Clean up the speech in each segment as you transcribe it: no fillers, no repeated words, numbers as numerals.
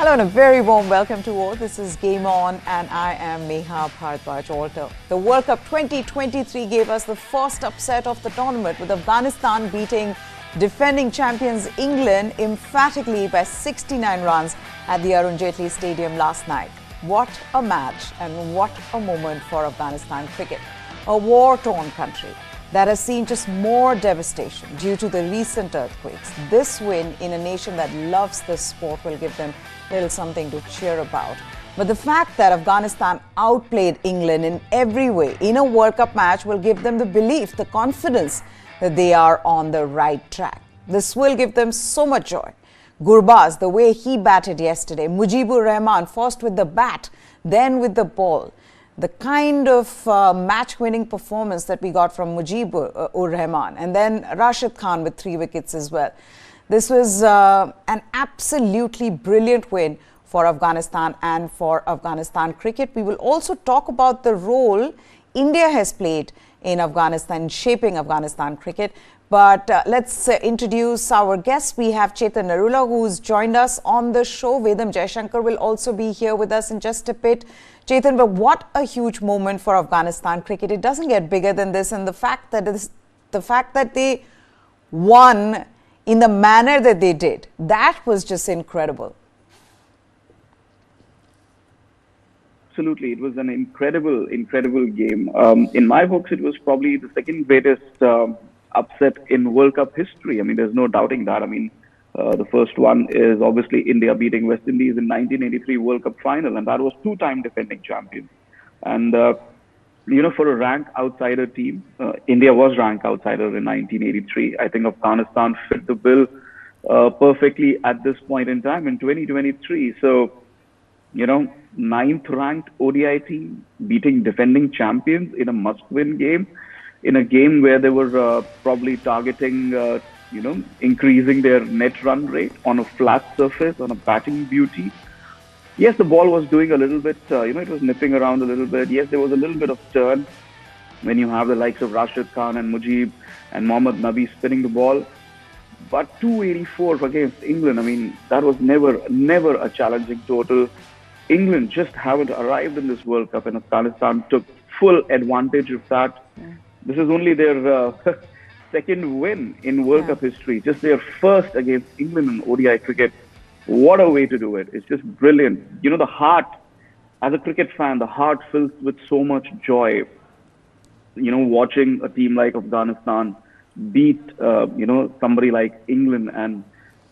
Hello and a very warm welcome to all. This is Game On and I am Neha Bharadwaj-Alter. The World Cup 2023 gave us the first upset of the tournament, with Afghanistan beating defending champions England emphatically by 69 runs at the Arun Jaitley Stadium last night. What a match and what a moment for Afghanistan cricket. A war-torn country that has seen just more devastation due to the recent earthquakes. This win in a nation that loves this sport will give them a little something to cheer about. But the fact that Afghanistan outplayed England in every way in a World Cup match will give them the belief, the confidence that they are on the right track. This will give them so much joy. Gurbaz, the way he batted yesterday, Mujibur Rahman first with the bat, then with the ball. The kind of match-winning performance that we got from Mujibur Rahman, and then Rashid Khan with 3 wickets as well. This was an absolutely brilliant win for Afghanistan and for Afghanistan cricket. We will also talk about the role India has played in Afghanistan, shaping Afghanistan cricket. But let's introduce our guests. We have Chetan Narula, who's joined us on the show. Vedam Jaishankar will also be here with us in just a bit. Chetan, but what a huge moment for Afghanistan cricket. It doesn't get bigger than this. And the fact that they won in the manner that they did, that was just incredible. Absolutely. It was an incredible game. In my books, it was probably the second greatest upset in World Cup history. I mean, there's no doubting that. I mean, the first one is obviously India beating West Indies in 1983 World Cup final, and that was 2-time defending champions. And, for a rank outsider team, India was rank outsider in 1983. I think Afghanistan fit the bill perfectly at this point in time in 2023. So, 9th ranked ODI team beating defending champions in a must-win game, in a game where they were probably targeting, increasing their net run rate on a flat surface, on a batting beauty. Yes, the ball was doing a little bit, it was nipping around a little bit. Yes, there was a little bit of turn when you have the likes of Rashid Khan and Mujib and Mohammad Nabi spinning the ball. But 284 against England, I mean, that was never a challenging total. England just haven't arrived in this World Cup, and Afghanistan took full advantage of that. This is only their second win in World Cup history, just their first against England in ODI cricket. What a way to do it. It's just brilliant. The heart, as a cricket fan, the heart fills with so much joy, watching a team like Afghanistan beat, somebody like England. And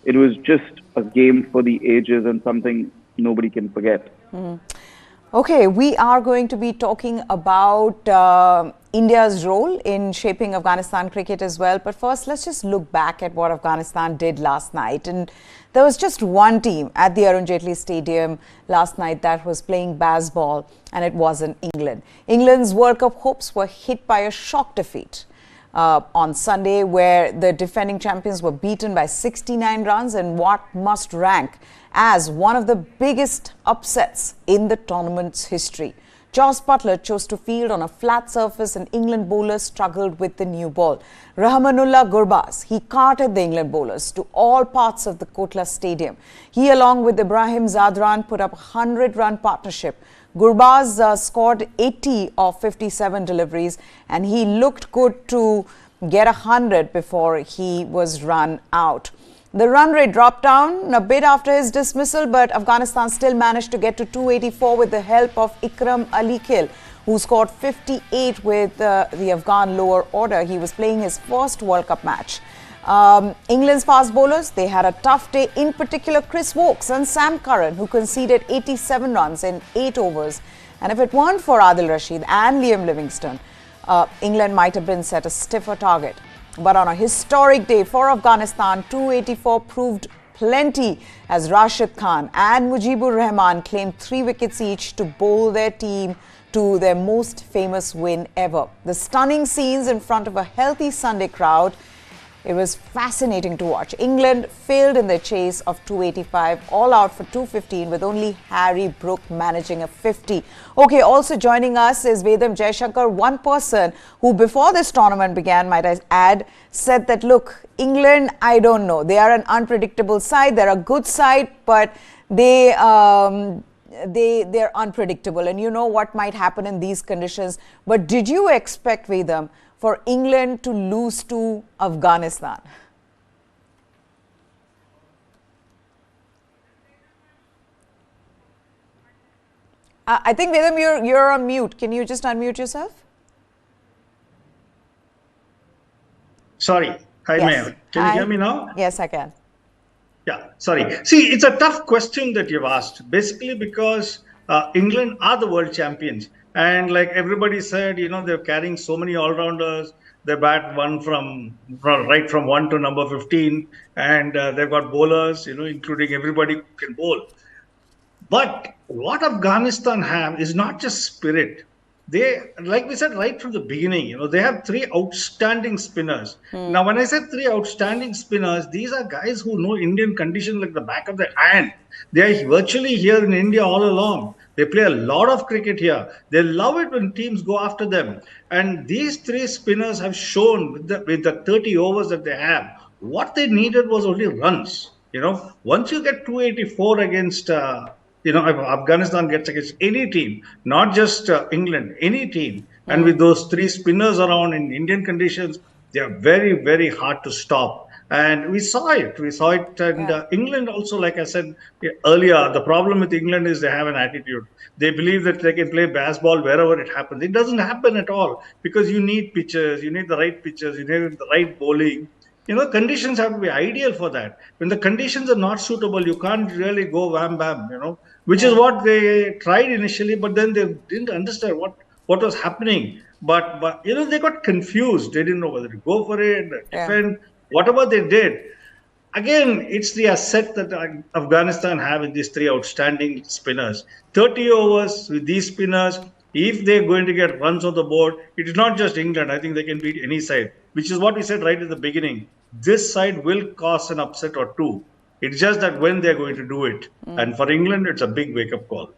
it was just a game for the ages and something nobody can forget. Okay, we are going to be talking about India's role in shaping Afghanistan cricket as well. But first, let's just look back at what Afghanistan did last night. And there was just one team at the Arun Jaitley Stadium last night that was playing baseball, and it wasn't England. England's World Cup hopes were hit by a shock defeat on Sunday, where the defending champions were beaten by 69 runs in what must rank as one of the biggest upsets in the tournament's history. Jos Buttler chose to field on a flat surface, and England bowlers struggled with the new ball. Rahmanullah Gurbaz, he carted the England bowlers to all parts of the Kotla Stadium. He, along with Ibrahim Zadran, put up a 100-run partnership. Gurbaz scored 80 of 57 deliveries, and he looked good to get 100 before he was run out. The run rate dropped down a bit after his dismissal, but Afghanistan still managed to get to 284 with the help of Ikram Ali Khil, who scored 58 with the Afghan lower order. He was playing his first World Cup match. England's fast bowlers, they had a tough day, in particular Chris Woakes and Sam Curran, who conceded 87 runs in 8 overs. And if it weren't for Adil Rashid and Liam Livingstone, England might have been set a stiffer target. But on a historic day for Afghanistan, 284 proved plenty as Rashid Khan and Mujibur Rahman claimed 3 wickets each to bowl their team to their most famous win ever. The stunning scenes in front of a healthy Sunday crowd It was fascinating to watch. England failed in their chase of 285, all out for 215, with only Harry Brook managing a 50. Okay, also joining us is Vedam Jaishankar, one person who before this tournament began, might I add, said that, look, England, I don't know. They are an unpredictable side. They're a good side, but they're unpredictable, and you know what might happen in these conditions. But did you expect, Vedam, for England to lose to Afghanistan? I think, Vedam, you're on mute. Can you just unmute yourself? Sorry. Hi, Yes. Mayor. Can you hear me now? Yes, I can. Yeah, sorry. See, it's a tough question that you've asked, basically because England are the world champions. And like everybody said, they're carrying so many all-rounders. They bat right from 1 to number 15. And they've got bowlers, including everybody who can bowl. But what Afghanistan have is not just spirit. They, like we said right from the beginning, they have three outstanding spinners. Now, when I said three outstanding spinners, these are guys who know Indian conditions like the back of their hand. They are virtually here in India all along. They play a lot of cricket here. They love it when teams go after them. And these three spinners have shown with the 30 overs that they have, what they needed was only runs. Once you get 284 against if Afghanistan gets against any team, not just England, any team, and with those three spinners around in Indian conditions, they are very, very hard to stop. And we saw it. And England also, like I said earlier, the problem with England is they have an attitude. They believe that they can play baseball wherever it happens. It doesn't happen at all, because you need pitchers, you need the right pitchers, you need the right bowling. Conditions have to be ideal for that. When the conditions are not suitable, you can't really go wham bam, which is what they tried initially, but then they didn't understand what was happening. But they got confused. They didn't know whether to go for it, defend, whatever they did. Again, it's the asset that Afghanistan have in these three outstanding spinners. 30 overs with these spinners. If they're going to get runs on the board, it is not just England. I think they can beat any side, which is what we said right at the beginning. This side will cause an upset or two. It's just that when they're going to do it. And for England, it's a big wake-up call.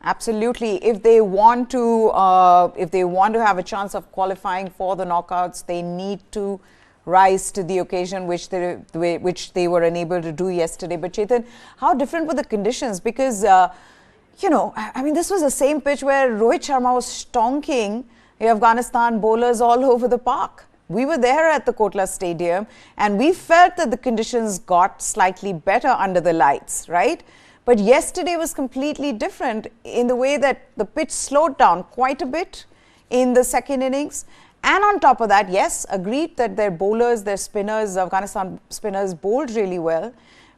Absolutely. If they want to have a chance of qualifying for the knockouts, they need to rise to the occasion, which they were unable to do yesterday. But Chetan, how different were the conditions? Because this was the same pitch where Rohit Sharma was stonking the Afghanistan bowlers all over the park. We were there at the Kotla Stadium, and we felt that the conditions got slightly better under the lights, right? But yesterday was completely different in the way that the pitch slowed down quite a bit in the second innings. And on top of that, yes, agreed that their bowlers, their spinners, Afghanistan spinners bowled really well.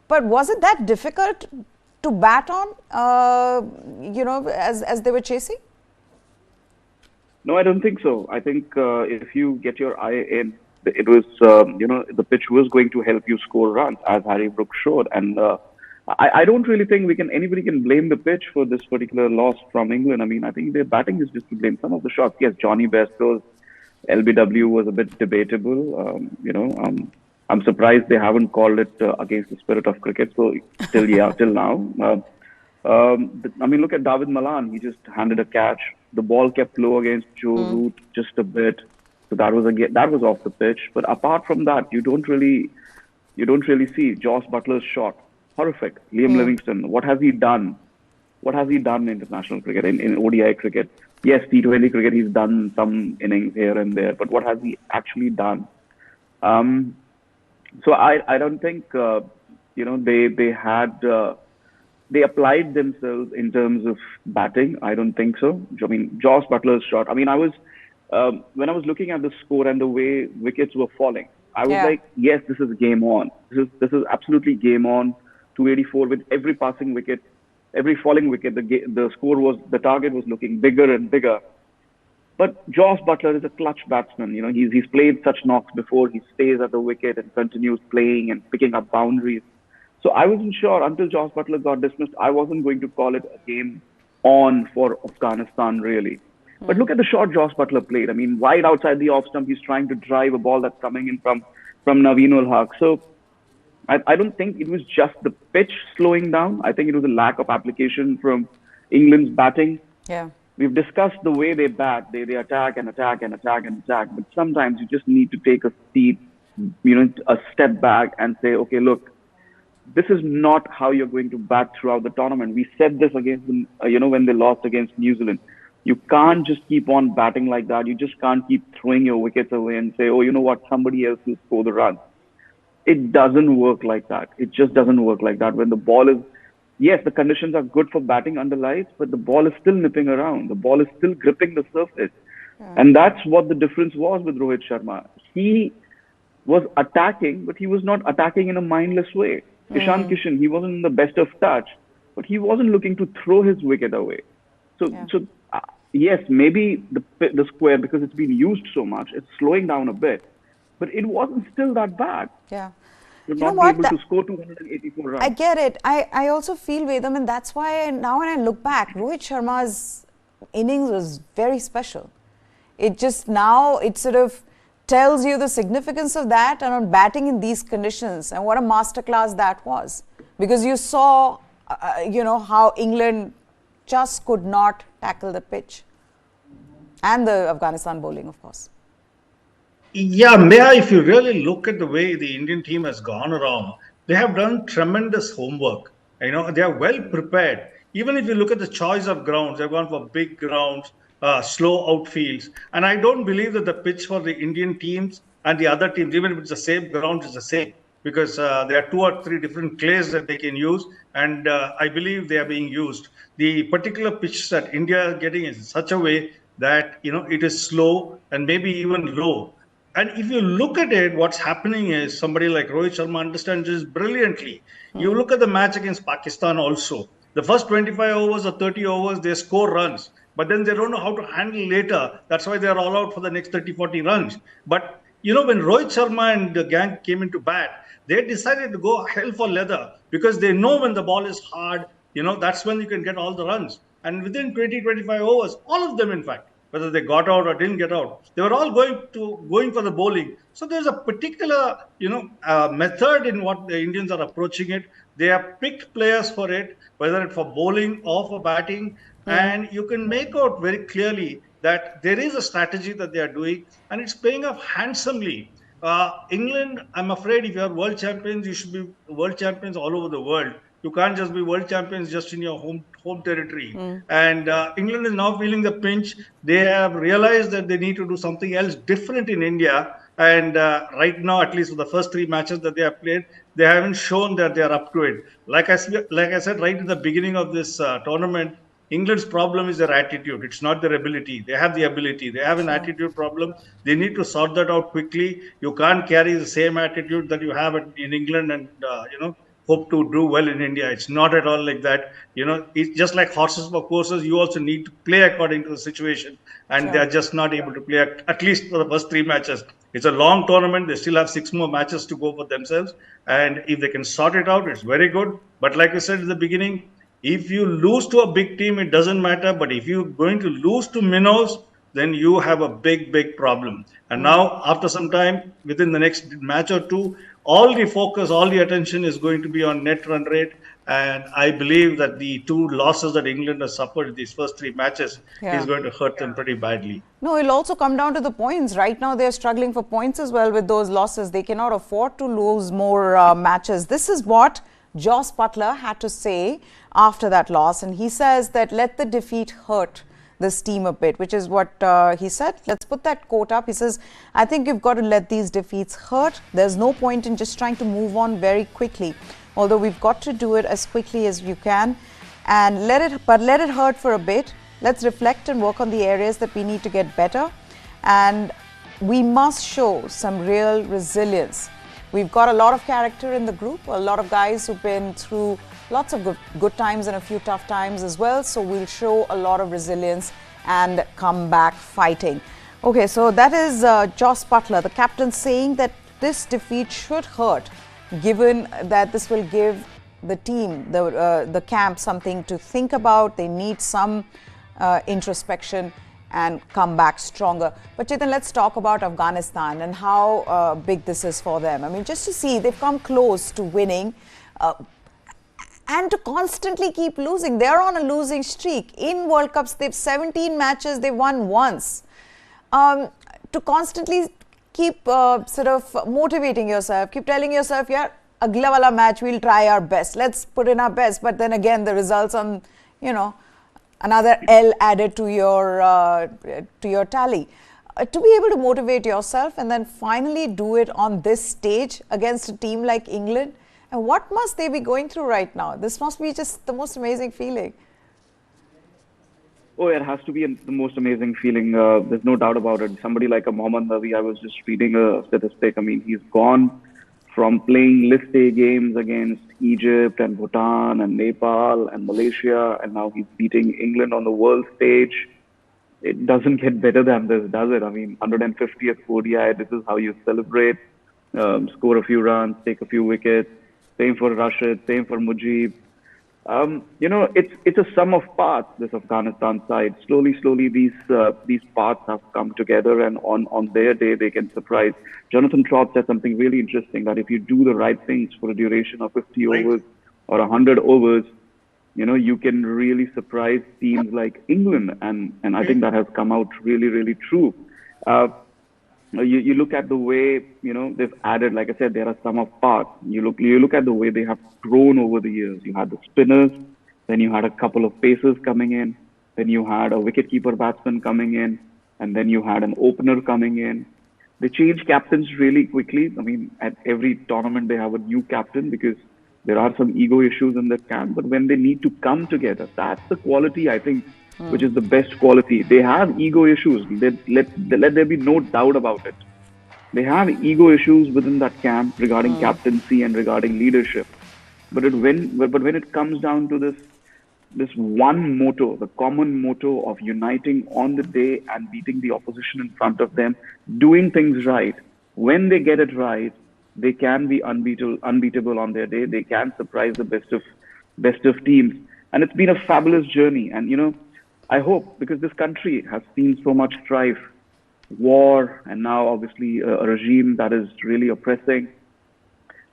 But was it that difficult to bat on, as they were chasing? No, I don't think so. I think if you get your eye in, it was, the pitch was going to help you score runs, as Harry Brook showed. And I don't really think anybody can blame the pitch for this particular loss from England. I mean, I think their batting is just to blame. Some of the shots, yes, Johnny Bairstow's LBW was a bit debatable. I'm surprised they haven't called it against the spirit of cricket. So till now. Look at David Malan. He just handed a catch. The ball kept low against Joe Root just a bit. So that was off the pitch. But apart from that, you don't really see Joss Butler's shot. Horrific. Liam Livingstone. What has he done? What has he done in international cricket, in ODI cricket? Yes, T20 cricket, he's done some innings here and there, but what has he actually done? So I don't think, they applied themselves in terms of batting. I don't think so. I mean, Joss Butler's shot. I mean, when I was looking at the score and the way wickets were falling, I was like, yes, this is game on. This is absolutely game on. 284 with every passing wicket, every falling wicket, the target was looking bigger and bigger. But Joss Butler is a clutch batsman. He's played such knocks before. He stays at the wicket and continues playing and picking up boundaries. So I wasn't sure until Joss Butler got dismissed. I wasn't going to call it a game on for Afghanistan, really. But look at the shot Joss Butler played. I mean, wide outside the off stump, he's trying to drive a ball that's coming in from Naveen ul Haq. So I don't think it was just the pitch slowing down. I think it was a lack of application from England's batting. Yeah. We've discussed the way they bat. They attack and attack and attack and attack. But sometimes you just need to take a step back and say, okay, look, this is not how you're going to bat throughout the tournament. We said this against them, when they lost against New Zealand. You can't just keep on batting like that. You just can't keep throwing your wickets away and say, oh, you know what, somebody else will score the run. It doesn't work like that. It just doesn't work like that. When the ball is, yes, the conditions are good for batting under lights, but the ball is still nipping around. The ball is still gripping the surface. And that's what the difference was with Rohit Sharma. He was attacking, but he was not attacking in a mindless way. Ishan Kishan, he wasn't in the best of touch, but he wasn't looking to throw his wicket away. So yes, maybe the square, because it's been used so much, it's slowing down a bit. But it wasn't still that bad. Yeah. You're not be able to score 284 runs. I get it. I also feel, Vedam, and that's why now when I look back, Rohit Sharma's innings was very special. It just now, it sort of tells you the significance of that and on batting in these conditions and what a masterclass that was. Because you saw, how England just could not tackle the pitch. And the Afghanistan bowling, of course. Yeah, Meha, if you really look at the way the Indian team has gone around, they have done tremendous homework. They are well prepared. Even if you look at the choice of grounds, they've gone for big grounds, slow outfields. And I don't believe that the pitch for the Indian teams and the other teams, even if it's the same ground, is the same. Because there are 2 or 3 different clays that they can use. And I believe they are being used. The particular pitch that India is getting is in such a way that, it is slow and maybe even low. And if you look at it, what's happening is somebody like Rohit Sharma understands this brilliantly. You look at the match against Pakistan also. The first 25 overs or 30 overs, they score runs. But then they don't know how to handle later. That's why they're all out for the next 30, 40 runs. But, when Rohit Sharma and the gang came into bat, they decided to go hell for leather because they know when the ball is hard, that's when you can get all the runs. And within 20, 25 overs, all of them, in fact, whether they got out or didn't get out, they were all going for the bowling. So there's a particular, method in what the Indians are approaching it. They have picked players for it, whether it's for bowling or for batting. And you can make out very clearly that there is a strategy that they are doing, and it's paying off handsomely. England, I'm afraid, if you are world champions, you should be world champions all over the world. You can't just be world champions just in your home territory. And England is now feeling the pinch. They have realized that they need to do something else different in India. And right now, at least for the first 3 matches that they have played, they haven't shown that they are up to it. Like I said right in the beginning of this tournament, England's problem is their attitude. It's not their ability. They have the ability. They have an attitude problem. They need to sort that out quickly. You can't carry the same attitude that you have in England and, hope to do well in India. It's not at all like that. It's just like horses for courses. You also need to play according to the situation. And they are just not able to play, at least for the first 3 matches. It's a long tournament. They still have 6 more matches to go for themselves. And if they can sort it out, it's very good. But like I said in the beginning, if you lose to a big team, it doesn't matter. But if you're going to lose to minnows, then you have a big, big problem. And now, after some time, within the next match or 2, all the focus, all the attention is going to be on net run rate. And I believe that the 2 losses that England has suffered in these first 3 matches is going to hurt them pretty badly. No, it'll also come down to the points. Right now, they're struggling for points as well with those losses. They cannot afford to lose more matches. This is what Joss Butler had to say after that loss. And he says that let the defeat hurt this team a bit, which is what he said. Let's put that quote up. He says, I think you've got to let these defeats hurt. There's no point in just trying to move on very quickly. Although we've got to do it as quickly as you can and let it hurt for a bit. Let's reflect and work on the areas that we need to get better. And we must show some real resilience. We've got a lot of character in the group, a lot of guys who've been through lots of good times and a few tough times as well. So we'll show a lot of resilience and come back fighting. Okay, so that is Joss Butler, the captain, saying that this defeat should hurt, given that this will give the team, the camp, something to think about. They need some introspection and come back stronger. But Chetan, let's talk about Afghanistan and how big this is for them. I mean, just to see, they've come close to winning and to constantly keep losing. They're on a losing streak. In World Cups, they've 17 matches, they've won once. To constantly keep sort of motivating yourself, keep telling yourself, yeah, agla wala match, we'll try our best. Let's put in our best. But then again, the results on, you know, another L added to your tally. To be able to motivate yourself and then finally do it on this stage against a team like England, and what must they be going through right now? This must be just the most amazing feeling. Oh, it has to be the most amazing feeling. There's no doubt about it. Somebody like a Mohammad Nabi, I was just reading a statistic. I mean, he's gone from playing list A games against Egypt and Bhutan and Nepal and Malaysia, and now he's beating England on the world stage. It doesn't get better than this, does it? I mean, 150th ODI, this is how you celebrate, score a few runs, take a few wickets. Same for Rashid, same for Mujib. You know, it's a sum of parts, this Afghanistan side. Slowly, these parts have come together, and on their day, they can surprise. Jonathan Traub said something really interesting, that if you do the right things for a duration of 50 overs or 100 overs, you know, you can really surprise teams like England. And I think that has come out really true. You look at the way, you know, they've added, like I said, there are sum of parts. You look at the way they have grown over the years. You had the spinners, then you had a couple of pacers coming in, then you had a wicketkeeper batsman coming in, and then you had an opener coming in. They change captains really quickly. I mean, at every tournament they have a new captain because there are some ego issues in the camp. But when they need to come together, that's the quality, I think, which is the best quality. They have ego issues. Let there be no doubt about it. They have ego issues within that camp regarding captaincy and regarding leadership. But when it comes down to this one motto, the common motto of uniting on the day and beating the opposition in front of them, doing things right, when they get it right, they can be unbeatable on their day. They can surprise the best of teams. And it's been a fabulous journey. And, you know, I hope, because this country has seen so much strife, war, and now obviously a regime that is really oppressing,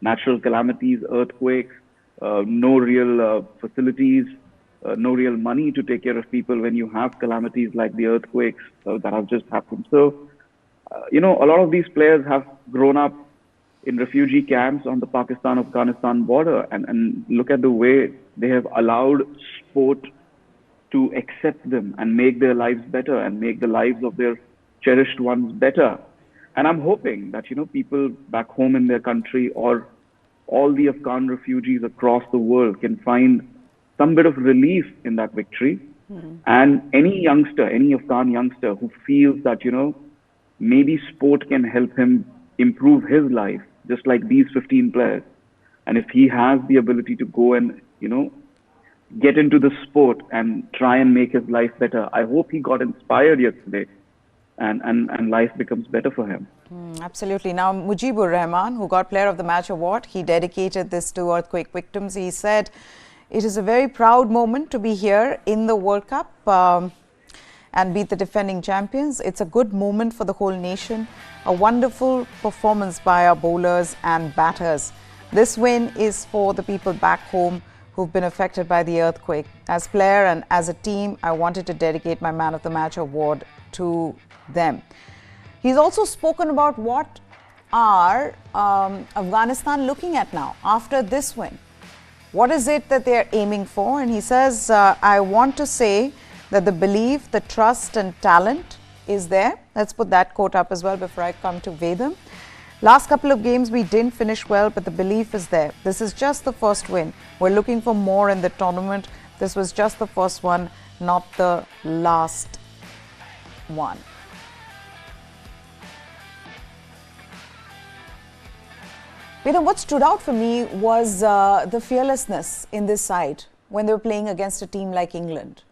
natural calamities, earthquakes, no real facilities, no real money to take care of people when you have calamities like the earthquakes that have just happened. So, you know, a lot of these players have grown up in refugee camps on the Pakistan-Afghanistan border, and look at the way they have allowed sport to accept them and make their lives better and make the lives of their cherished ones better. And I'm hoping that, you know, people back home in their country or all the Afghan refugees across the world can find some bit of relief in that victory. And any Afghan youngster who feels that, you know, maybe sport can help him improve his life, just like these 15 players. And if he has the ability to go and, you know, get into the sport and try and make his life better, I hope he got inspired yesterday and life becomes better for him. Absolutely. Now, Mujibur Rahman, who got Player of the Match award, he dedicated this to earthquake victims. He said, "It is a very proud moment to be here in the World Cup and beat the defending champions. It's a good moment for the whole nation. A wonderful performance by our bowlers and batters. This win is for the people back home who've been affected by the earthquake. As player and as a team, I wanted to dedicate my Man of the Match award to them." He's also spoken about what are Afghanistan looking at now after this win. What is it that they're aiming for? And he says, I want to say that the belief, the trust and talent is there. Let's put that quote up as well before I come to Vedam. Last couple of games we didn't finish well, but the belief is there. This is just the first win. We're looking for more in the tournament. This was just the first one, not the last one. Vedam, what stood out for me was the fearlessness in this side when they were playing against a team like England.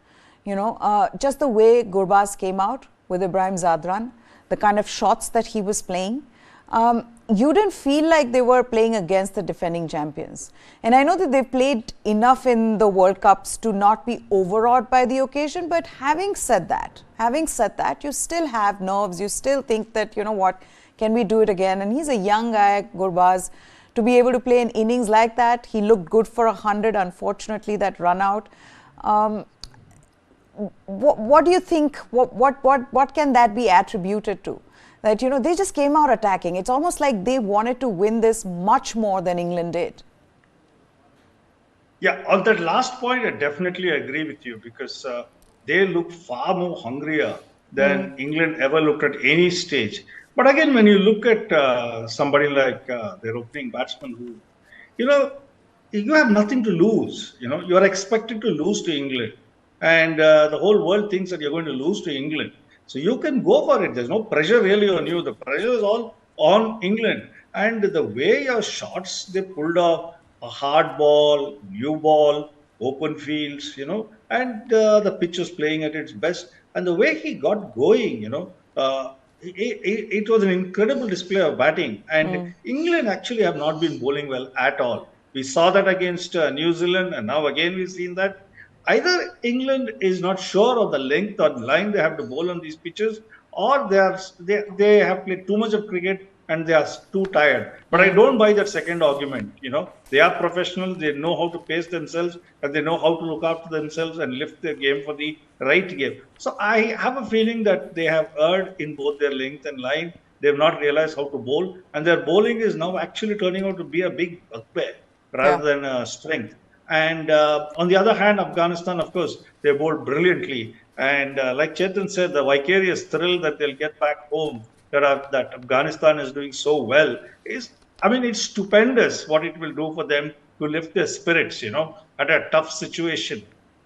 You know, just the way Gurbaz came out with Ibrahim Zadran, the kind of shots that he was playing, You didn't feel like they were playing against the defending champions. And I know that they've played enough in the World Cups to not be overawed by the occasion. But having said that, you still have nerves. You still think that, you know what, can we do it again? And he's a young guy, Gurbaz, to be able to play an innings like that. He looked good for 100, unfortunately, that run out. What do you think, what can that be attributed to? That, you know, they just came out attacking. It's almost like they wanted to win this much more than England did. Yeah, on that last point, I definitely agree with you, because they look far more hungrier than England ever looked at any stage. But again, when you look at somebody like their opening batsman, who, you know, you have nothing to lose. You know, you are expected to lose to England, and the whole world thinks that you're going to lose to England. So you can go for it. There's no pressure really on you. The pressure is all on England. And the way your shots they pulled off, a hard ball, new ball, open fields, you know, and the pitch was playing at its best. And the way he got going, you know, it was an incredible display of batting. And England actually have not been bowling well at all. We saw that against New Zealand, and now again we've seen that. Either England is not sure of the length or line they have to bowl on these pitches, or they have played too much of cricket and they are too tired. But I don't buy that second argument. You know, they are professionals. They know how to pace themselves, and they know how to look after themselves and lift their game for the right game. So I have a feeling that they have erred in both their length and line. They have not realized how to bowl, and their bowling is now actually turning out to be a big bugbear rather than a strength. And on the other hand, Afghanistan, of course, they bowled brilliantly. And like Chetan said, the vicarious thrill that they'll get back home, that Afghanistan is doing so well, is, I mean, it's stupendous what it will do for them to lift their spirits, you know, at a tough situation.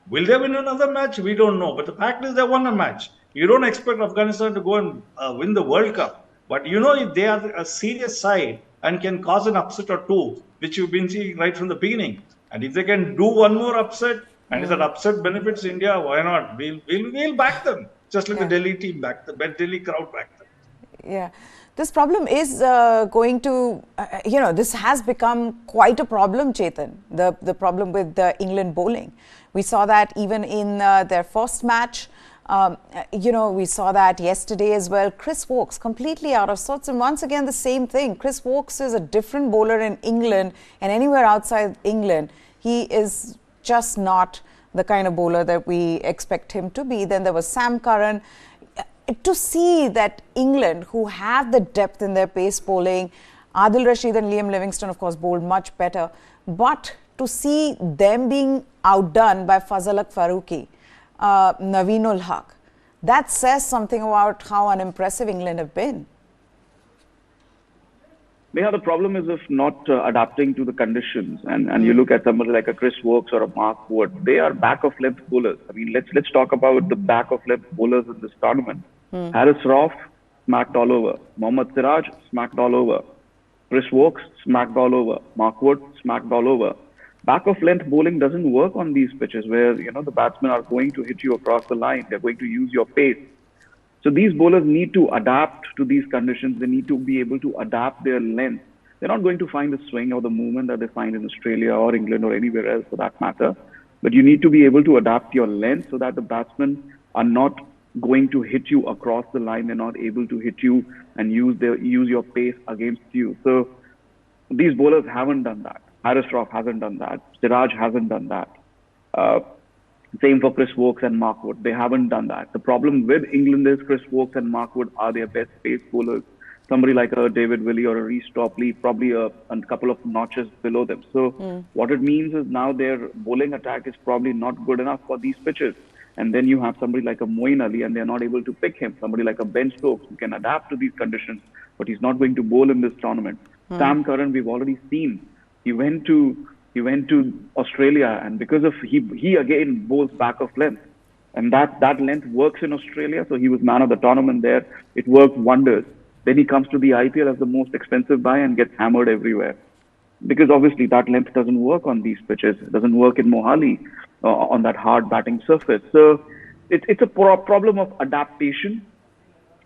Will they win another match? We don't know. But the fact is they won a match. You don't expect Afghanistan to go and win the World Cup. But, you know, if they are a serious side and can cause an upset or two, which you've been seeing right from the beginning. And if they can do one more upset, and if that upset benefits India, why not? We'll back them, just like the Delhi team backed them, the Delhi crowd backed them. Yeah, this problem is going to, you know, this has become quite a problem, Chetan, the problem with England bowling. We saw that even in their first match. You know, we saw that yesterday as well. Chris Woakes completely out of sorts, and once again the same thing. Chris Woakes is a different bowler in England and anywhere outside England. He is just not the kind of bowler that we expect him to be. Then there was Sam Curran. To see that England, who have the depth in their pace bowling, Adil Rashid and Liam Livingstone, of course, bowled much better. But to see them being outdone by Fazalak Farooqi, Naveen ul Haq, that says something about how unimpressive England have been. Yeah, the problem is of not adapting to the conditions. And you look at somebody like a Chris Woakes or a Mark Wood, they are back of length bowlers. I mean, let's talk about the back of length bowlers in this tournament. Harris Roff smacked all over. Mohammad Siraj smacked all over. Chris Woakes smacked all over. Mark Wood smacked all over. Back of length bowling doesn't work on these pitches where, you know, the batsmen are going to hit you across the line. They're going to use your pace. So these bowlers need to adapt to these conditions. They need to be able to adapt their length. They're not going to find the swing or the movement that they find in Australia or England or anywhere else for that matter. But you need to be able to adapt your length so that the batsmen are not going to hit you across the line. They're not able to hit you and use your pace against you. So these bowlers haven't done that. Harris Roff hasn't done that. Siraj hasn't done that. Same for Chris Woakes and Mark Wood. They haven't done that. The problem with England is Chris Woakes and Mark Wood are their best pace bowlers. Somebody like a David Willey or a Reece Topley, probably a couple of notches below them. So what it means is now their bowling attack is probably not good enough for these pitches. And then you have somebody like a Moeen Ali and they're not able to pick him. Somebody like a Ben Stokes who can adapt to these conditions, but he's not going to bowl in this tournament. Sam Curran, we've already seen. He went to Australia, and because of he again bowls back of length, and that length works in Australia. So he was man of the tournament there. It worked wonders. Then he comes to the IPL as the most expensive buy and gets hammered everywhere, because obviously that length doesn't work on these pitches. It doesn't work in Mohali on that hard batting surface. So it's a problem of adaptation.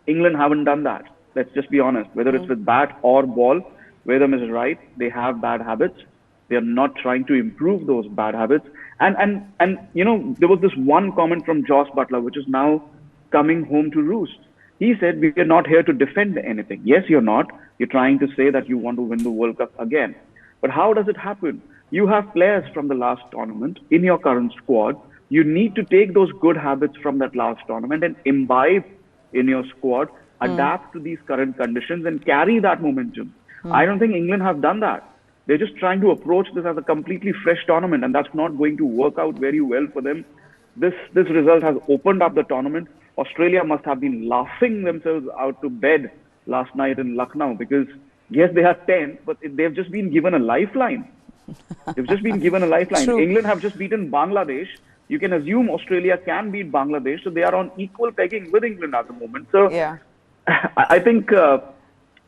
England haven't done that. Let's just be honest. Whether it's with bat or ball, Vedam is right. They have bad habits. They are not trying to improve those bad habits. And there was this one comment from Joss Butler, which is now coming home to roost. He said, we are not here to defend anything. Yes, you're not. You're trying to say that you want to win the World Cup again. But how does it happen? You have players from the last tournament in your current squad. You need to take those good habits from that last tournament and imbibe in your squad, adapt to these current conditions and carry that momentum. I don't think England have done that. They're just trying to approach this as a completely fresh tournament, and that's not going to work out very well for them. This result has opened up the tournament. Australia must have been laughing themselves out to bed last night in Lucknow because, yes, they are 10th, but they've just been given a lifeline. They've just been given a lifeline. True. England have just beaten Bangladesh. You can assume Australia can beat Bangladesh, so they are on equal pegging with England at the moment. So Yeah. I think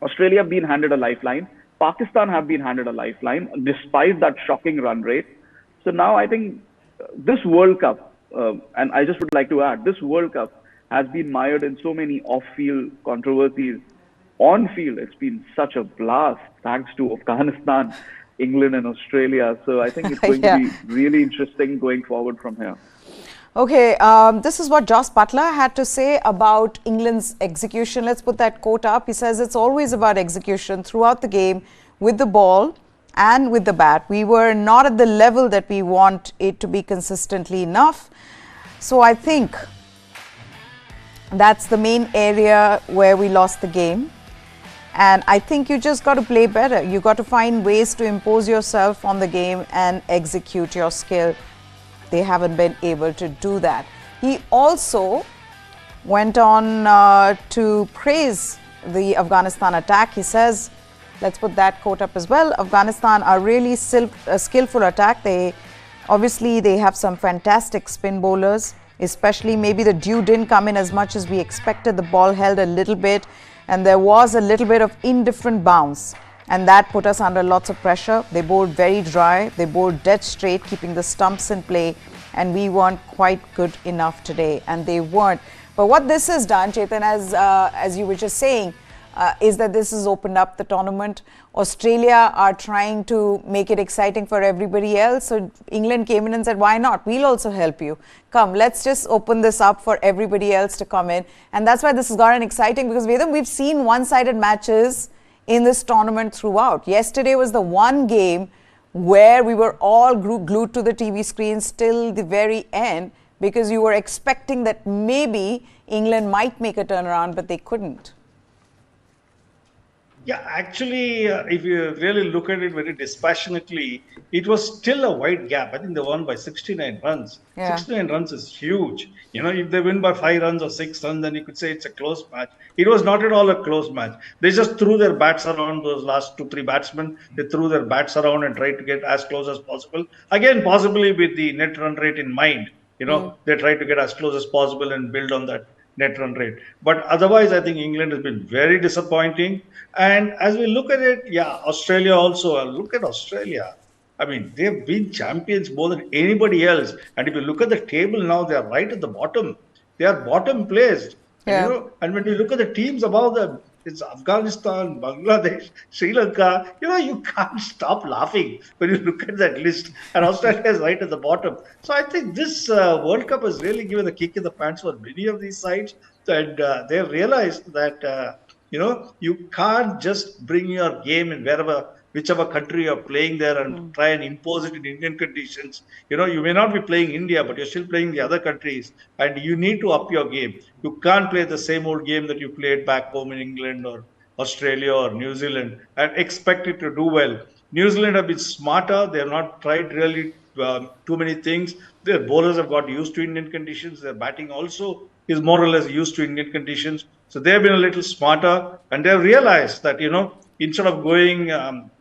Australia have been handed a lifeline. Pakistan have been handed a lifeline despite that shocking run rate. So now I think this World Cup, and I just would like to add, this World Cup has been mired in so many off-field controversies. On field, it's been such a blast thanks to Afghanistan, England and Australia. So I think it's going to be really interesting going forward from here. Okay, this is what Joss Butler had to say about England's execution. Let's put that quote up. He says it's always about execution throughout the game with the ball and with the bat. We were not at the level that we want it to be consistently enough. So I think that's the main area where we lost the game. And I think you just got to play better. You got to find ways to impose yourself on the game and execute your skill. They haven't been able to do that. He also went on to praise the Afghanistan attack. He says, let's put that quote up as well. Afghanistan are really a skillful attack. They have some fantastic spin bowlers, especially maybe the dew didn't come in as much as we expected. The ball held a little bit and there was a little bit of indifferent bounce. And that put us under lots of pressure. They bowled very dry. They bowled dead straight, keeping the stumps in play. And we weren't quite good enough today. And they weren't. But what this has done, Chetan, as you were just saying, is that this has opened up the tournament. Australia are trying to make it exciting for everybody else. So England came in and said, why not? We'll also help you. Come, let's just open this up for everybody else to come in. And that's why this has gotten exciting because, Vedam, we've seen one-sided matches in this tournament throughout. Yesterday was the one game where we were all glued to the TV screens till the very end because you were expecting that maybe England might make a turnaround, but they couldn't. Yeah, actually, if you really look at it very dispassionately, it was still a wide gap. I think they won by 69 runs. Yeah. 69 runs is huge. If they win by 5 runs or 6 runs, then you could say it's a close match. It was not at all a close match. They just threw their bats around, those last 2-3 batsmen. They threw their bats around and tried to get as close as possible. Again, possibly with the net run rate in mind. They tried to get as close as possible and build on that net run rate. But otherwise, I think England has been very disappointing. And as we look at it, Australia also, look at Australia. I mean, they've been champions more than anybody else. And if you look at the table now, they are right at the bottom. They are bottom placed. Yeah. And when you look at the teams above them, it's Afghanistan, Bangladesh, Sri Lanka. You can't stop laughing when you look at that list. And Australia is right at the bottom. So I think this World Cup has really given a kick in the pants for many of these sides. And they've realized that, you can't just bring your game in whichever country you're playing there and try and impose it in Indian conditions. You may not be playing India, but you're still playing the other countries. And you need to up your game. You can't play the same old game that you played back home in England or Australia or New Zealand and expect it to do well. New Zealand have been smarter. They have not tried really too many things. Their bowlers have got used to Indian conditions. Their batting also is more or less used to Indian conditions. So they have been a little smarter and they have realized that, instead of going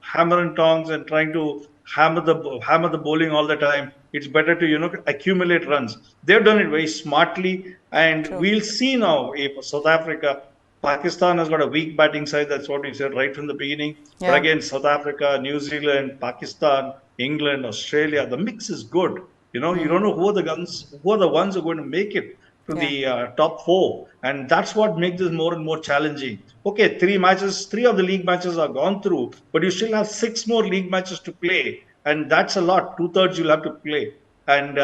hammer and tongs and trying to hammer the bowling all the time, it's better to, accumulate runs. They've done it very smartly. And we'll see now if South Africa, Pakistan has got a weak batting side. That's what we said right from the beginning. Yeah. But again, South Africa, New Zealand, Pakistan, England, Australia, the mix is good. You don't know who are the ones who are going to make it to the top four, and that's what makes this more and more challenging. Okay, three of the league matches are gone through, but you still have 6 more league matches to play, and that's a lot. 2/3 you'll have to play. And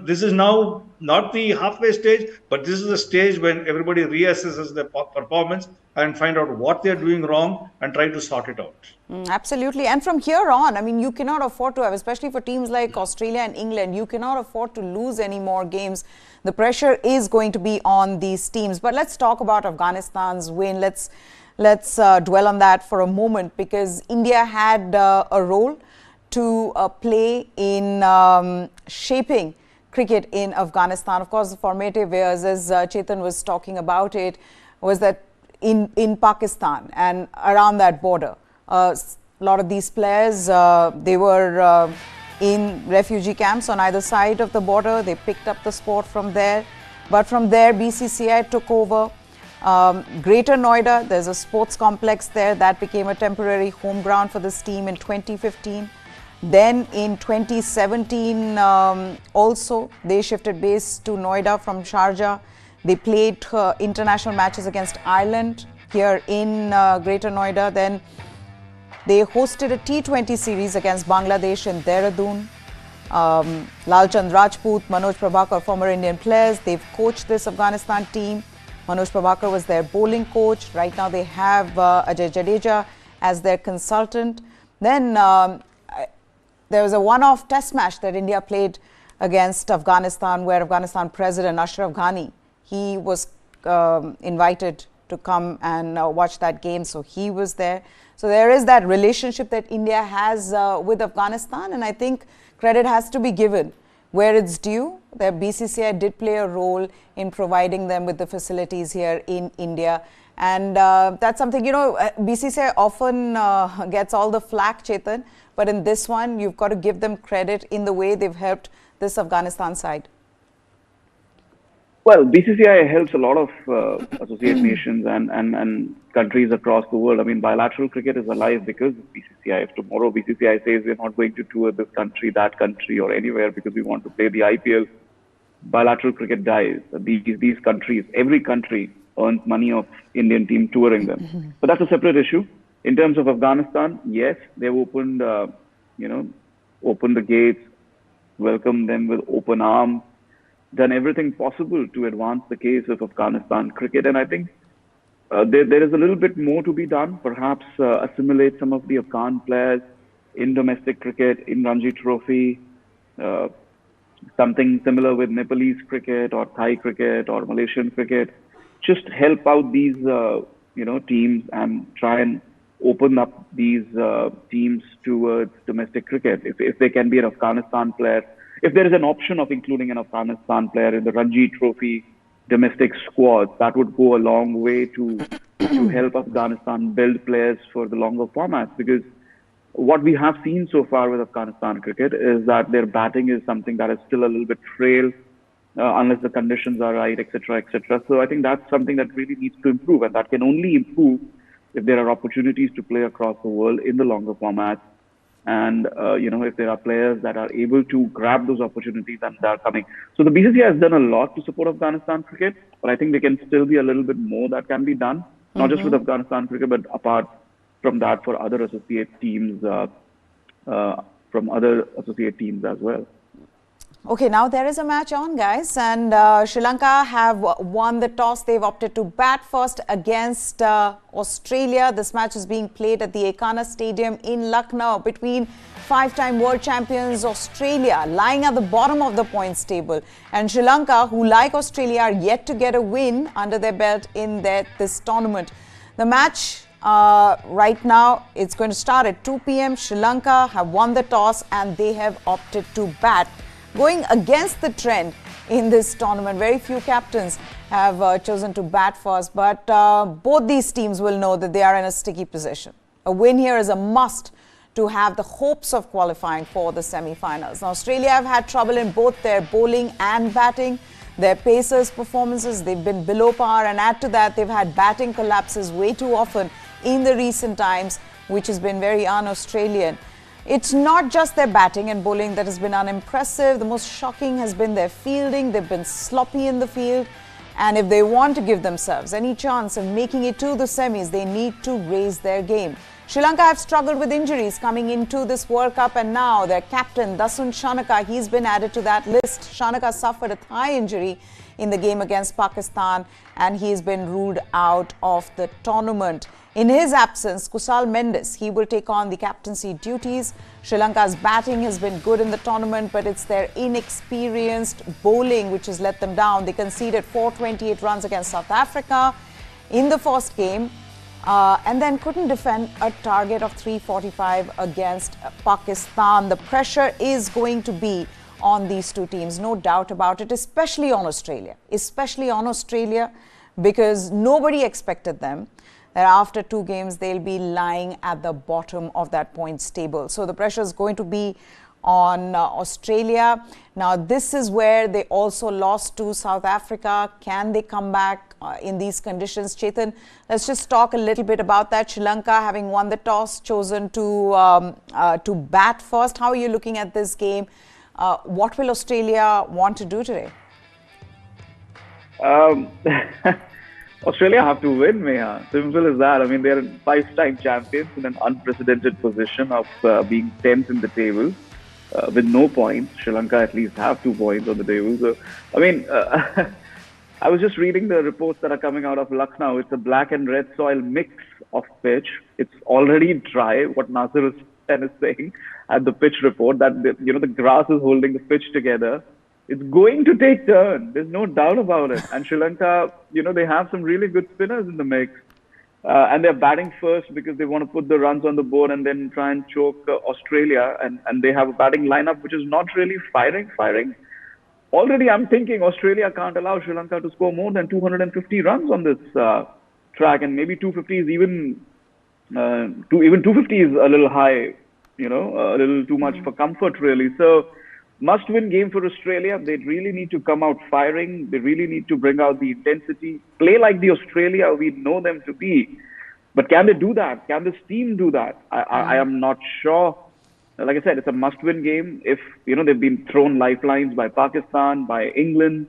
this is now not the halfway stage, but this is the stage when everybody reassesses their performance and find out what they're doing wrong and try to sort it out. Absolutely. And from here on, I mean, you cannot afford to have, especially for teams like Australia and England, you cannot afford to lose any more games. The pressure is going to be on these teams. But let's talk about Afghanistan's win. Let's dwell on that for a moment, because India had a role to play in shaping cricket in Afghanistan. Of course, the formative years, as Chetan was talking about it, was that in Pakistan and around that border. A lot of these players, they were in refugee camps on either side of the border. They picked up the sport from there. But from there, BCCI took over. Greater Noida, there's a sports complex there that became a temporary home ground for this team in 2015. Then in 2017 also they shifted base to Noida from Sharjah. They played international matches against Ireland here in Greater Noida. Then they hosted a T20 series against Bangladesh in Dehradun. Lalchand Rajput, Manoj Prabhakar, former Indian players, they've coached this Afghanistan team. Manoj Prabhakar was their bowling coach. Right now they have Ajay Jadeja as their consultant. Then there was a one-off test match that India played against Afghanistan, where Afghanistan President Ashraf Ghani, he was invited to come and watch that game, so he was there. So there is that relationship that India has with Afghanistan, and I think credit has to be given where it's due. The BCCI did play a role in providing them with the facilities here in India. And that's something, BCCI often gets all the flack, Chetan, but in this one, you've got to give them credit in the way they've helped this Afghanistan side. Well, BCCI helps a lot of associate nations and countries across the world. I mean, bilateral cricket is alive because of BCCI. If tomorrow BCCI says we're not going to tour this country, that country, or anywhere because we want to play the IPL, bilateral cricket dies. These countries, every country earns money of Indian team touring them. But that's a separate issue. In terms of Afghanistan, yes, they've opened, opened the gates, welcomed them with open arms, done everything possible to advance the case of Afghanistan cricket. And I think there is a little bit more to be done, perhaps assimilate some of the Afghan players in domestic cricket, in Ranji Trophy, something similar with Nepalese cricket or Thai cricket or Malaysian cricket. Just help out these, teams and try and open up these teams towards domestic cricket. If they can be an Afghanistan player, if there is an option of including an Afghanistan player in the Ranji Trophy domestic squad, that would go a long way to help Afghanistan build players for the longer formats. Because what we have seen so far with Afghanistan cricket is that their batting is something that is still a little bit frail, unless the conditions are right, etc., etc. So I think that's something that really needs to improve, and that can only improve if there are opportunities to play across the world in the longer formats. And, if there are players that are able to grab those opportunities and they are coming. So the BCCI has done a lot to support Afghanistan cricket, but I think there can still be a little bit more that can be done, not just with Afghanistan cricket, but apart from that for other associate teams, as well. Okay, now there is a match on, guys, and Sri Lanka have won the toss. They've opted to bat first against Australia. This match is being played at the Ekana Stadium in Lucknow between five-time world champions Australia, lying at the bottom of the points table, and Sri Lanka, who like Australia are yet to get a win under their belt in this tournament. The match right now, it's going to start at 2 p.m. Sri Lanka have won the toss and they have opted to bat, going against the trend in this tournament. Very few captains have chosen to bat first, but both these teams will know that they are in a sticky position. A win here is a must to have the hopes of qualifying for the semi-finals. Now, Australia have had trouble in both their bowling and batting. Their pacers' performances, they've been below par, and add to that, they've had batting collapses way too often in the recent times, which has been very un-Australian. It's not just their batting and bowling that has been unimpressive. The most shocking has been their fielding. They've been sloppy in the field. And if they want to give themselves any chance of making it to the semis, they need to raise their game. Sri Lanka have struggled with injuries coming into this World Cup, and now their captain, Dasun Shanaka, he's been added to that list. Shanaka suffered a thigh injury in the game against Pakistan, and he's been ruled out of the tournament. In his absence, Kusal Mendes, he will take on the captaincy duties. Sri Lanka's batting has been good in the tournament, but it's their inexperienced bowling which has let them down. They conceded 428 runs against South Africa in the first game, and then couldn't defend a target of 345 against Pakistan. The pressure is going to be on these two teams, no doubt about it, especially on Australia, because nobody expected them that after two games they'll be lying at the bottom of that points table. So the pressure is going to be on Australia. Now this is where they also lost to South Africa. Can they come back in these conditions? Chetan, let's just talk a little bit about that. Sri Lanka, having won the toss, chosen to bat first. How are you looking at this game? What will Australia want to do today? Australia have to win, Meha. Simple as that. I mean, they're 5-time champions in an unprecedented position of being 10th in the table with no points. Sri Lanka at least have 2 points on the table. So, I mean, I was just reading the reports that are coming out of Lucknow. It's a black and red soil mix of pitch. It's already dry, what Nasir Hussain is saying at the pitch report, that the grass is holding the pitch together. It's going to take turn. There's no doubt about it. And Sri Lanka, they have some really good spinners in the mix. And they're batting first because they want to put the runs on the board and then try and choke Australia. And they have a batting lineup which is not really firing. Already I'm thinking Australia can't allow Sri Lanka to score more than 250 runs on this track. And maybe 250 is even 250 is a little high, a little too much for comfort really. So must-win game for Australia. They really need to come out firing. They really need to bring out the intensity, play like the Australia we know them to be. But can they do that? Can this team do that? I am not sure. Like I said, it's a must-win game. If they've been thrown lifelines by Pakistan, by England,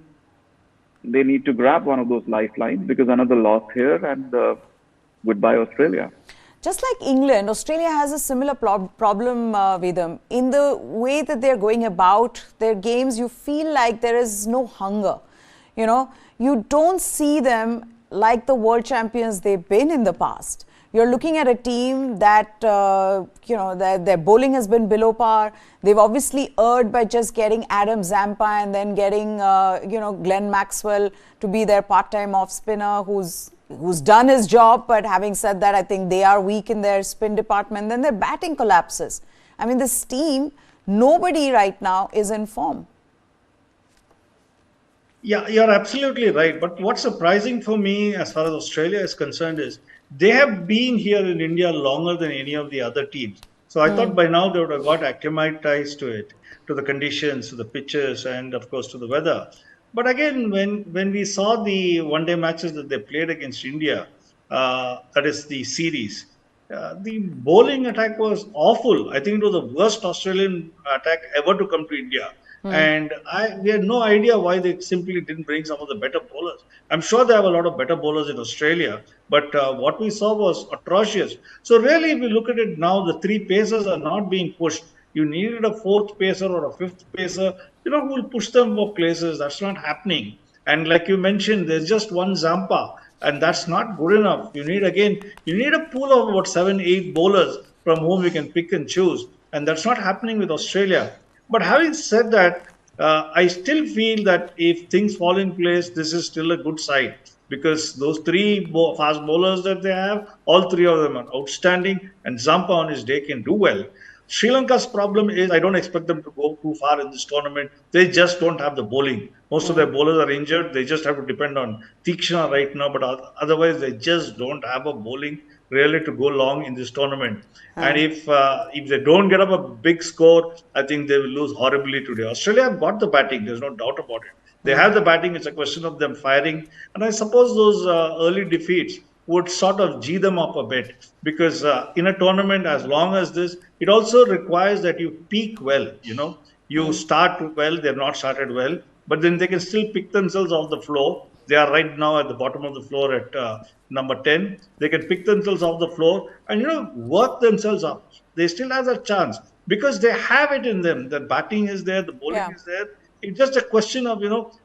they need to grab one of those lifelines, because another loss here and goodbye Australia. Just like England, Australia has a similar problem, Vedam. In the way that they're going about their games, you feel like there is no hunger. You don't see them like the world champions they've been in the past. You're looking at a team that, their bowling has been below par. They've obviously erred by just getting Adam Zampa and then getting, Glenn Maxwell to be their part-time off-spinner who's done his job. But having said that, I think they are weak in their spin department. Then their batting collapses. I mean, this team, nobody right now is in form. Yeah, you're absolutely right. But what's surprising for me as far as Australia is concerned is they have been here in India longer than any of the other teams. So I thought by now they would have got acclimatized to it, to the conditions, to the pitches, and of course to the weather. But again, when we saw the one-day matches that they played against India, that is the series, the bowling attack was awful. I think it was the worst Australian attack ever to come to India. And we had no idea why they simply didn't bring some of the better bowlers. I'm sure they have a lot of better bowlers in Australia, but what we saw was atrocious. So really, if you look at it now, the 3 pacers are not being pushed. You needed a 4th pacer or a 5th pacer, who will push them for places. That's not happening. And like you mentioned, there's just one Zampa, and that's not good enough. You need a pool of about 7-8 bowlers from whom we can pick and choose. And that's not happening with Australia. But having said that, I still feel that if things fall in place, this is still a good side, because those 3 fast bowlers that they have, all 3 of them are outstanding, and Zampa on his day can do well. Sri Lanka's problem is I don't expect them to go too far in this tournament. They just don't have the bowling. Most of their bowlers are injured. They just have to depend on Tikshna right now, but otherwise they just don't have a bowling really to go long in this tournament. And if they don't get up a big score, I think they will lose horribly today. Australia have got the batting. There's no doubt about it. They have the batting. It's a question of them firing. And I suppose those early defeats would sort of G them up a bit, because in a tournament as long as this, it also requires that you peak well. You start well, they've not started well, but then they can still pick themselves off the floor. They are right now at the bottom of the floor at number 10. They can pick themselves off the floor and work themselves up. They still have a chance because they have it in them. The batting is there, the bowling is there. It's just a question of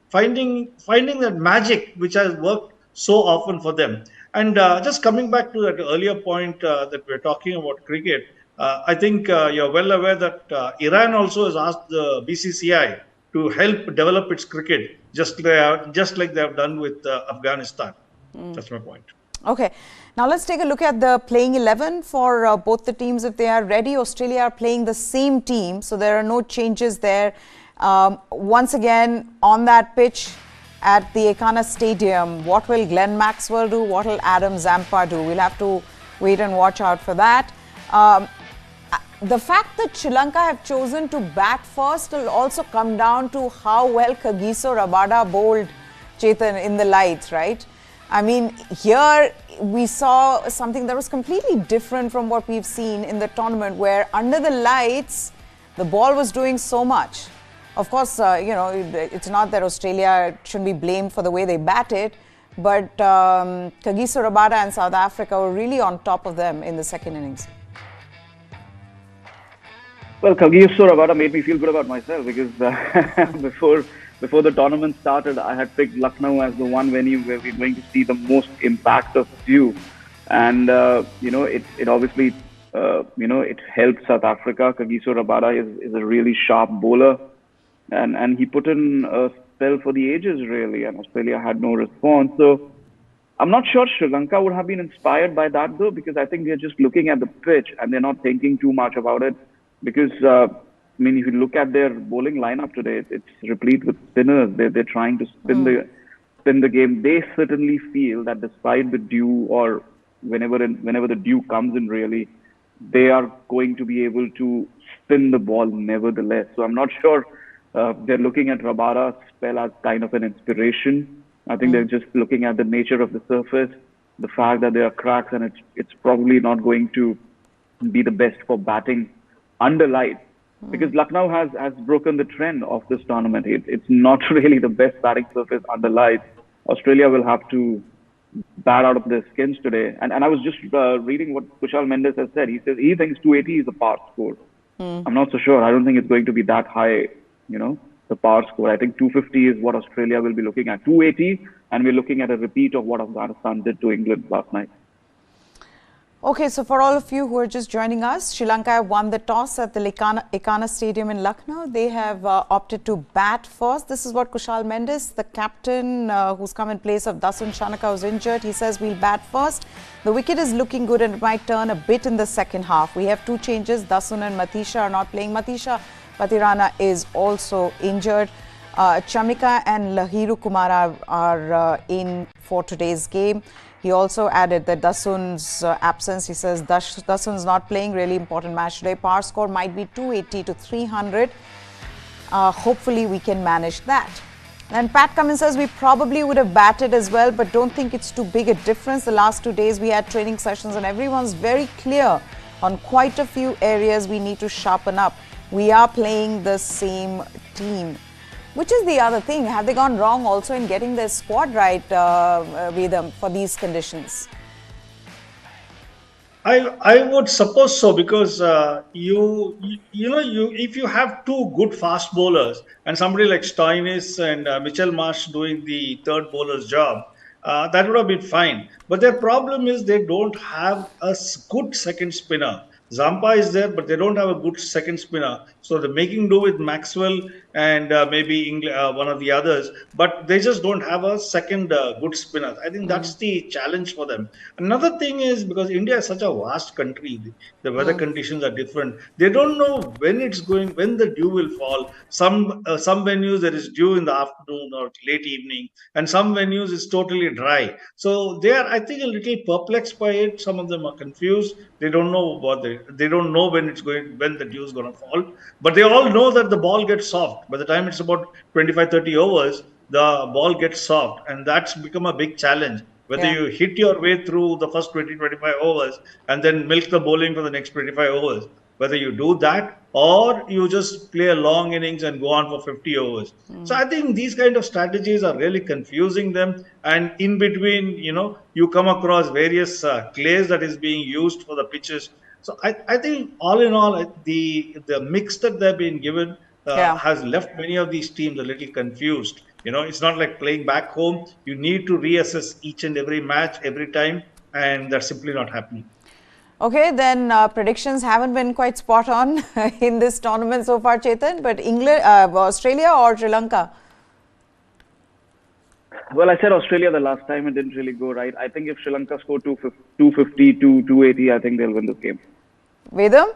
finding that magic which has worked so often for them. And just coming back to that earlier point that we're talking about cricket, I think you're well aware that Iran also has asked the BCCI to help develop its cricket, just like they have done with Afghanistan. That's my point. Okay, now let's take a look at the playing 11 for both the teams if they are ready. Australia are playing the same team, so there are no changes there. Once again, on that pitch at the AUS Stadium, what will Glenn Maxwell do? What will Adam Zampa do? We'll have to wait and watch out for that. The fact that Sri Lanka have chosen to bat first will also come down to how well Kagiso Rabada bowled Chetan in the lights, right? I mean, here we saw something that was completely different from what we've seen in the tournament, where under the lights, the ball was doing so much. Of course, it's not that Australia shouldn't be blamed for the way they batted, but Kagiso Rabada and South Africa were really on top of them in the second innings. Well, Kagiso Rabada made me feel good about myself because before the tournament started, I had picked Lucknow as the one venue where we're going to see the most impact of dew. And, it obviously, it helped South Africa. Kagiso Rabada is a really sharp bowler. And he put in a spell for the ages, really, and Australia had no response. So I'm not sure Sri Lanka would have been inspired by that, though, because I think they're just looking at the pitch and they're not thinking too much about it. Because, if you look at their bowling lineup today, it's replete with spinners. They're trying to spin the game. They certainly feel that despite the dew or whenever the dew comes in, really, they are going to be able to spin the ball nevertheless. So I'm not sure they're looking at Rabada's spell as kind of an inspiration. I think they're just looking at the nature of the surface, the fact that there are cracks, and it's probably not going to be the best for batting under light. Because Lucknow has broken the trend of this tournament. It's not really the best batting surface under lights. Australia will have to bat out of their skins today. And I was just reading what Kushal Mendes has said. He says he thinks 280 is a par score. I'm not so sure. I don't think it's going to be that high, the par score. I think 250 is what Australia will be looking at. 280, and we're looking at a repeat of what Afghanistan did to England last night. Okay, so for all of you who are just joining us, Sri Lanka have won the toss at the AUS Stadium in Lucknow. They have opted to bat first. This is what Kushal Mendes, the captain who's come in place of Dasun Shanaka, who's injured. He says we'll bat first. The wicket is looking good and it might turn a bit in the second half. We have two changes. Dasun and Matisha are not playing. Matisha Patirana is also injured. Chamika and Lahiru Kumar are in for today's game. He also added that Dasun's absence, he says Dasun's not playing, really important match today. Par score might be 280 to 300. Hopefully we can manage that. And Pat Cummins says we probably would have batted as well, but don't think it's too big a difference. The last 2 days we had training sessions and everyone's very clear on quite a few areas we need to sharpen up. We are playing the same team. Which is the other thing? Have they gone wrong also in getting their squad right, Vedam, for these conditions? I would suppose so, because if you have two good fast bowlers and somebody like Stoinis and Mitchell Marsh doing the third bowler's job, that would have been fine. But their problem is they don't have a good second spinner. Zampa is there, but they don't have a good second spinner. So they're making do with Maxwell and maybe one of the others, but they just don't have a second good spinner. I think that's the challenge for them. Another thing is, because India is such a vast country, the weather conditions are different. They don't know when the dew will fall. Some venues there is dew in the afternoon or late evening, and some venues is totally dry. So they are, I think, a little perplexed by it. Some of them are confused. They don't know they don't know when the dew is going to fall. But they all know that the ball gets soft. By the time it's about 25-30 overs, the ball gets soft, and that's become a big challenge. Whether you hit your way through the first 20, 25 overs and then milk the bowling for the next 25 overs. Whether you do that or you just play a long innings and go on for 50 overs. So I think these kind of strategies are really confusing them. And in between, you come across various clays that is being used for the pitches. So I think all in all, the mix that they've been given has left many of these teams a little confused. It's not like playing back home. You need to reassess each and every match every time, and that's simply not happening. Okay, then predictions haven't been quite spot on in this tournament so far, Chetan, but England, Australia or Sri Lanka? Well, I said Australia the last time. It didn't really go right. I think if Sri Lanka score 250 to 280, I think they'll win this game. Vedam?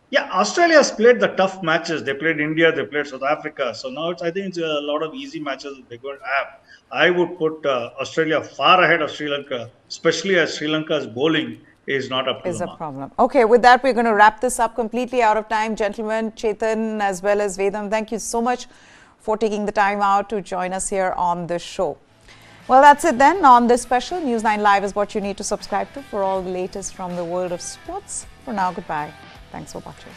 Yeah, Australia has played the tough matches. They played India, they played South Africa. So now I think it's a lot of easy matches they're going to have. I would put Australia far ahead of Sri Lanka, especially as Sri Lanka's bowling is not up to the mark. Problem. Okay, with that, we're going to wrap this up. Completely out of time. Gentlemen, Chetan as well as Vedam, thank you so much for taking the time out to join us here on the show. Well, that's it then on this special. News 9 Live is what you need to subscribe to for all the latest from the world of sports. For now, goodbye. Thanks for watching.